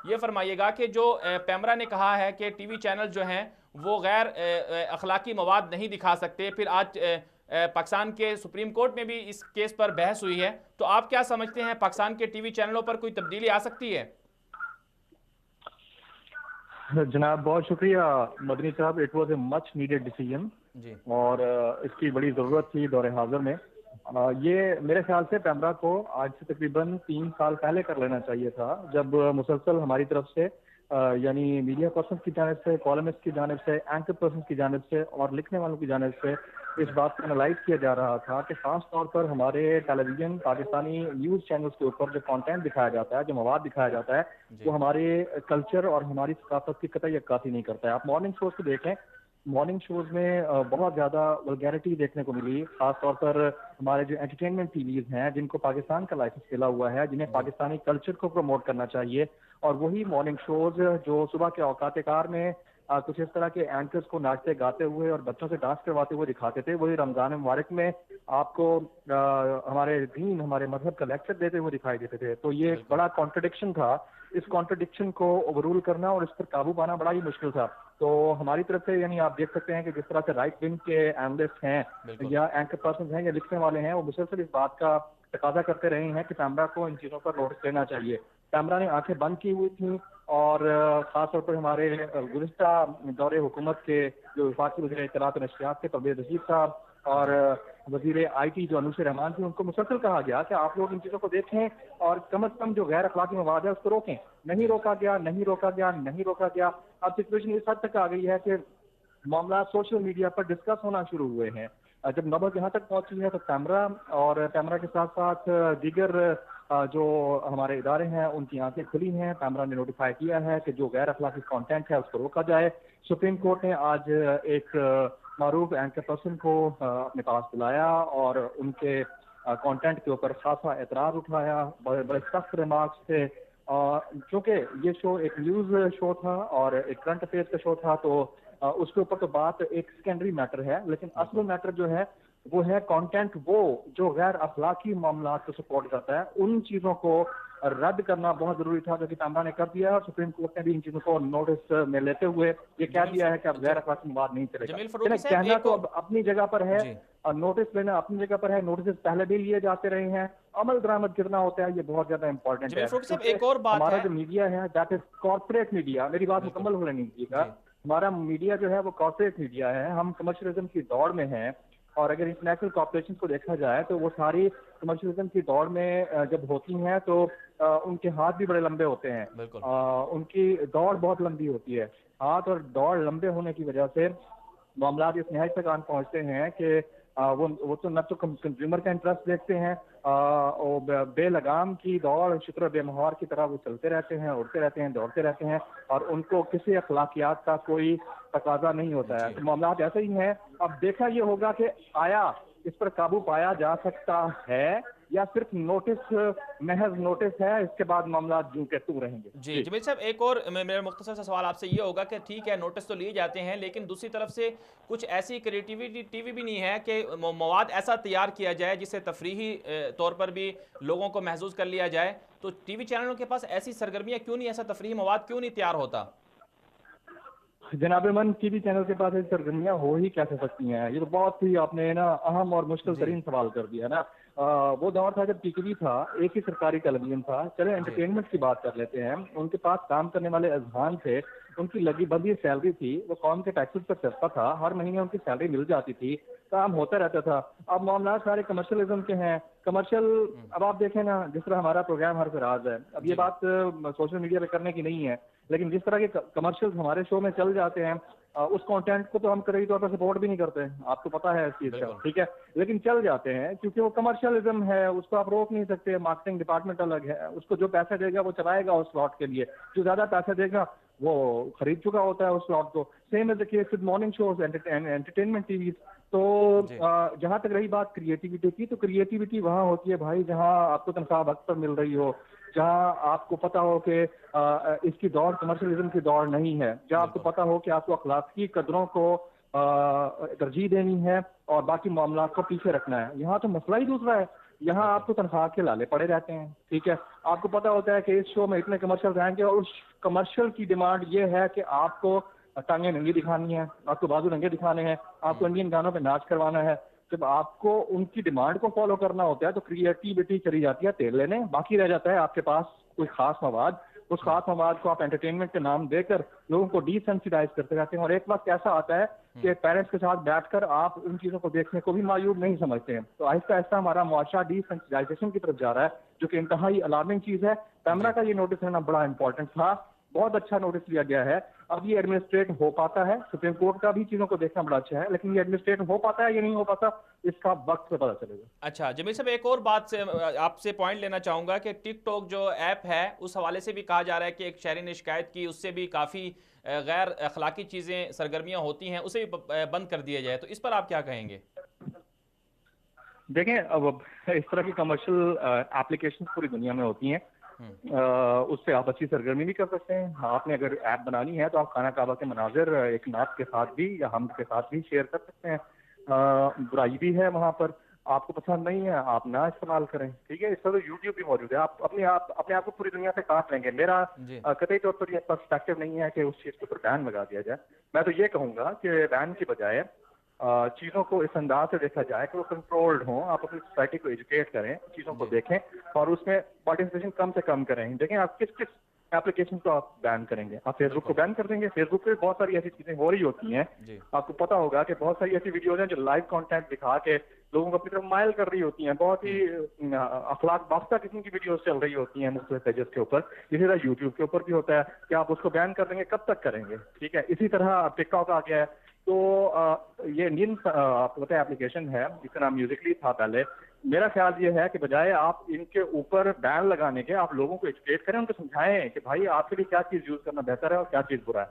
ये फरमाइएगा कि जो पैमरा ने कहा है कि टीवी चैनल जो हैं वो गैर अखलाकी मवाद नहीं दिखा सकते, फिर आज पाकिस्तान के सुप्रीम कोर्ट में भी इस केस पर बहस हुई है, तो आप क्या समझते हैं पाकिस्तान के टीवी चैनलों पर कोई तब्दीली आ सकती है? जनाब बहुत शुक्रिया मदनी साहब, it was a much needed decision जी। और इसकी बड़ी ज़रूरत थी दौरे हाजिर में। ये मेरे ख्याल से पैमरा को आज से तकरीबन 3 साल पहले कर लेना चाहिए था, जब मुसलसल हमारी तरफ से यानी मीडिया पर्सन की जानिब से, कॉलमिस्ट की जानिब से, एंकर पर्सन की जानिब से और लिखने वालों की जानिब से इस बात को एनालाइज किया जा रहा था कि खास तौर पर हमारे टेलीविजन पाकिस्तानी न्यूज़ चैनल्स के ऊपर जो कंटेंट दिखाया जाता है, जो मवाद दिखाया जाता है, वो जी। हमारे कल्चर और हमारी सकाफत की कतई अक्कासी नहीं करता है। आप मॉर्निंग शोज को देखें, मॉर्निंग शोज में बहुत ज़्यादा वल्गैरिटी देखने को मिली, खास तौर पर हमारे जो एंटरटेनमेंट टीवीज हैं जिनको पाकिस्तान का लाइसेंस मिला हुआ है, जिन्हें जी। पाकिस्तानी कल्चर को प्रमोट करना चाहिए, और वही मॉर्निंग शोज जो सुबह के औकात कार में कुछ इस तरह के एंकर्स को नाचते गाते हुए और बच्चों से डांस करवाते हुए दिखाते थे, वही रमजान मुबारक में आपको हमारे दीन, हमारे मजहब का लेक्चर देते हुए दिखाई देते थे। तो ये एक बिल्कुल। बड़ा कॉन्ट्रडिक्शन था। इस कॉन्ट्रडिक्शन को ओवररूल करना और इस पर काबू पाना बड़ा ही मुश्किल था। तो हमारी तरफ से यानी आप देख सकते हैं कि जिस तरह से राइट विंग के एनालिस्ट हैं बिल्कुल। या एंकर पर्सन हैं या लिखने वाले हैं, वो मुसलसल इस बात का तकाजा करते रहे हैं कि पैमरा को इन चीज़ों पर नोटिस लेना चाहिए। पैमरा ने आंखें बंद की हुई थी और खास तौर पर हमारे गुज़िश्ता दौरे हुकूमत के जो वफाकी वज़ीर इत्तलात और नशरियात थे परवेज़ रशीद साहब और वज़ीर IT जो अनूस रहमान थी, उनको मुसलसल कहा गया कि आप लोग इन चीज़ों को देखें और कम अज़ कम जो गैर अखलाकी मवाद है उसको रोकें। नहीं रोका गया, नहीं रोका गया, नहीं रोका गया। अब सिचुएशन इस हद तक आ गई है कि मामला सोशल मीडिया पर डिस्कस होना शुरू हुए हैं। जब नौबत यहाँ तक पहुंची है तो पैमरा और पैमरा के साथ साथ दीगर जो हमारे इदारे हैं उनकी आंखें खुली हैं। पैमरा ने नोटिफाई किया है कि जो गैर अखलाकी कंटेंट है उसको रोका जाए। सुप्रीम कोर्ट ने आज एक मारूफ एंकर पर्सन को अपने पास बुलाया और उनके कंटेंट के ऊपर खासा एतराज उठाया। बड़े बड़े सख्त रिमार्क्स थे। चूंकि ये शो एक न्यूज़ शो था और एक करंट अफेयर्स का शो था, तो उसके ऊपर तो बात एक सेकेंडरी मैटर है, लेकिन असल मैटर जो है वो है कंटेंट, वो जो गैर अखलाकी मामला को सपोर्ट करता है, उन चीज़ों को रद्द करना बहुत जरूरी था, जो कि पैमरा ने कर दिया। सुप्रीम कोर्ट ने भी इन चीज़ों को नोटिस में लेते हुए ये कह दिया है कि अब गैर अखलाकी मवाद नहीं चलेगा। जमील फरूकी साहब, कहना एक तो और अब अपनी जगह पर है जी। और नोटिस लेना अपनी जगह पर है। नोटिस पहले भी लिए जाते रहे हैं, अमल दरामद कितना होता है ये बहुत ज्यादा इंपॉर्टेंट जमील है, फरूकी साहब, क्योंकि एक और बात हमारा है। जो मीडिया है दैट इज कॉर्पोरेट मीडिया। मेरी बात बिल्कुल। मुकम्मल होने नहीं दीजिएगा। जी। हमारा मीडिया जो है वो कॉर्पोरेट मीडिया है। हम कमर्शियलिज्म की दौड़ में हैं, और अगर इंटरनेशनल कॉर्पोरेशन को देखा जाए तो वो सारी कमर्शियलिज्म की दौड़ में जब होती हैं तो उनके हाथ भी बड़े लंबे होते हैं। बिल्कुल। उनकी दौड़ बहुत लंबी होती है। हाथ और दौड़ लंबे होने की वजह से मामला इस नहायत तक आन पहुंचते हैं कि वो तो न तो कंज्यूमर का इंटरेस्ट देखते हैं, और बेलगाम की दौड़ शुक्र बेमहार की तरह वो चलते रहते हैं, उड़ते रहते हैं, दौड़ते रहते हैं, और उनको किसी अखलाकियात का कोई तकाजा नहीं होता है। जी। तो मामला ऐसे ही हैं। अब देखा ये होगा कि आया इस पर काबू पाया जा सकता है या सिर्फ नोटिस, महज नोटिस है, इसके बाद मामला जूं के तू रहेंगे। जी जी। जमील साहब, एक और मेरा मुख्तसर सा सवाल आपसे ये होगा कि ठीक है नोटिस तो लिए जाते हैं, लेकिन दूसरी तरफ से कुछ ऐसी क्रिएटिविटी टीवी भी नहीं है कि मवाद ऐसा तैयार किया जाए जिससे तफरीही तौर पर भी लोगों को महसूस कर लिया जाए। तो टीवी चैनलों के पास ऐसी सरगर्मियाँ क्यों नहीं, ऐसा तफरीही मवाद क्यों नहीं तैयार होता? जनाब मन, टीवी चैनल के पास ऐसी सरगर्मियाँ हो ही कैसे सकती हैं? ये तो बहुत ही आपने ना अहम और मुश्किल जी। तरीन सवाल कर दिया ना। वो दौर था जब टीवी था, एक ही सरकारी टेलीविजन था। चले जी। एंटरटेनमेंट की बात कर लेते हैं। उनके पास काम करने वाले अजहान थे, उनकी लगी बंधी सैलरी थी, वो कौम के टैक्सेस पर चलता था, हर महीने उनकी सैलरी मिल जाती थी, काम होता रहता था। अब मामला सारे कमर्शियलिज्म के हैं। कमर्शियल, अब आप देखें ना, जिस तरह हमारा प्रोग्राम हर फराज है, अब ये जी। बात सोशल मीडिया पे करने की नहीं है, लेकिन जिस तरह के कमर्शियल्स हमारे शो में चल जाते हैं, उस कंटेंट को तो हम कई तौर पर सपोर्ट भी नहीं करते, आपको पता है इस चीज का, बिल्कुल। ठीक है, लेकिन चल जाते हैं क्योंकि वो कमर्शियलिज्म है, उसको आप रोक नहीं सकते। मार्केटिंग डिपार्टमेंट अलग है, उसको जो पैसा देगा वो चलाएगा उस स्लॉट के लिए, जो ज्यादा पैसा देगा वो खरीद चुका होता है उस स्लॉट को। Same as the case with morning shows, entertainment TV. तो जी। जहां तक रही बात क्रिएटिविटी की, तो क्रिएटिविटी वहां होती है भाई जहां आपको तनख्वाह वक्त पर मिल रही हो, जहां आपको पता हो कि इसकी दौड़ कमर्शियलिज्म की दौड़ नहीं है, जहां आपको बिल्कुल। पता हो कि आपको अखलाकी कदरों को तरजीह देनी है और बाकी मामला को पीछे रखना है। यहाँ तो मसला ही दूसरा है। यहाँ बिल्कुल। आपको तनख्वाह के लाले पड़े रहते हैं, ठीक है। आपको पता होता है कि इस शो में इतने कमर्शियल आएंगे और उस कमर्शियल की डिमांड ये है कि आपको टांगे नंगी दिखानी है, आपको बाजू नंगे दिखाने हैं, आपको हम्म। इंडियन गानों पे नाच करवाना है। जब आपको उनकी डिमांड को फॉलो करना होता है तो क्रिएटिविटी चली जाती है तेल लेने, बाकी रह जाता है आपके पास कोई खास मवाद। उस हम्म। खास मवाद को आप एंटरटेनमेंट के नाम देकर लोगों को डिसेंसिटाइज करते रहते हैं, और एक वक्त ऐसा आता है कि पेरेंट्स के साथ बैठकर आप उन चीज़ों को देखने को भी मायूब नहीं समझते हैं। तो आहिस्ता आहिस्ता हमारा मुआशरा डिसेंसिटाइजेशन की तरफ जा रहा है, जो कि इंतहाई अलार्मिंग चीज़ है। पैमरा जी। का ये नोटिस लेना बड़ा इंपॉर्टेंट था, बहुत अच्छा नोटिस लिया गया है। अब ये एडमिनिस्ट्रेट हो पाता है, सुप्रीम कोर्ट का भी चीज़ों को देखना बड़ा अच्छा है, लेकिन ये एडमिनिस्ट्रेट हो पाता है या नहीं हो पाता, इसका वक्त पे पता चलेगा। अच्छा जमील साहब, एक और बात से आपसे पॉइंट लेना चाहूँगा कि टिकटॉक जो ऐप है उस हवाले से भी कहा जा रहा है कि एक शहरी ने शिकायत की, उससे भी काफ़ी गैर अखलाकी चीज़ें सरगर्मियाँ होती हैं, उसे भी बंद कर दिया जाए, तो इस पर आप क्या कहेंगे? देखें, अब इस तरह की कमर्शियल एप्लीकेशन पूरी दुनिया में होती हैं। हम्म। उससे आप अच्छी सरगर्मी भी कर सकते हैं। आपने अगर ऐप बनानी है तो आप खाना काबा के मनाजिर एक नात के साथ भी या हम के साथ भी शेयर कर सकते हैं। बुराई भी है वहाँ पर, आपको पसंद नहीं है आप ना इस्तेमाल करें, ठीक है। इस तरह तो यूट्यूब भी मौजूद है। आप अपने आप को पूरी दुनिया से काट लेंगे। मेरा जी। कतई तौर पर यह पर्सपेक्टिव नहीं है कि उस चीज़ के ऊपर बैन लगा दिया जाए। मैं तो ये कहूँगा कि बैन की बजाय चीज़ों को इस अंदाज से देखा जाए कि वो कंट्रोल्ड हों। आप अपनी सोसाइटी को एजुकेट करें, चीज़ों को जी। देखें और उसमें पार्टिसिपेशन कम से कम करें। देखें, आप किस किस एप्लीकेशन को आप बैन करेंगे। आप फेसबुक को बिल्कुल। बैन कर देंगे, फेसबुक पे बहुत सारी ऐसी चीज़ें हो रही होती हैं। जी। आपको पता होगा कि बहुत सारी ऐसी वीडियोज हैं जो लाइव कंटेंट दिखा के लोगों को अपनी तरफ माइल कर रही होती हैं। बहुत ही अखलाक बाफ्ता किस्म की वीडियोज चल रही होती हैं मुख्तलिफ पेजेस के ऊपर। इसी तरह यूट्यूब के ऊपर भी होता है कि आप उसको बैन कर देंगे, कब तक करेंगे, ठीक है। इसी तरह टिकटॉक आ गया है। तो ये इंडियन आपको पता है एप्लीकेशन है, जिसका नाम म्यूजिकली था पहले। मेरा ख्याल ये है कि बजाय आप इनके ऊपर बैन लगाने के, आप लोगों को एजुकेट करें, उनको समझाएं कि भाई आपके लिए क्या चीज़ यूज़ करना बेहतर है और क्या चीज़ बुरा है।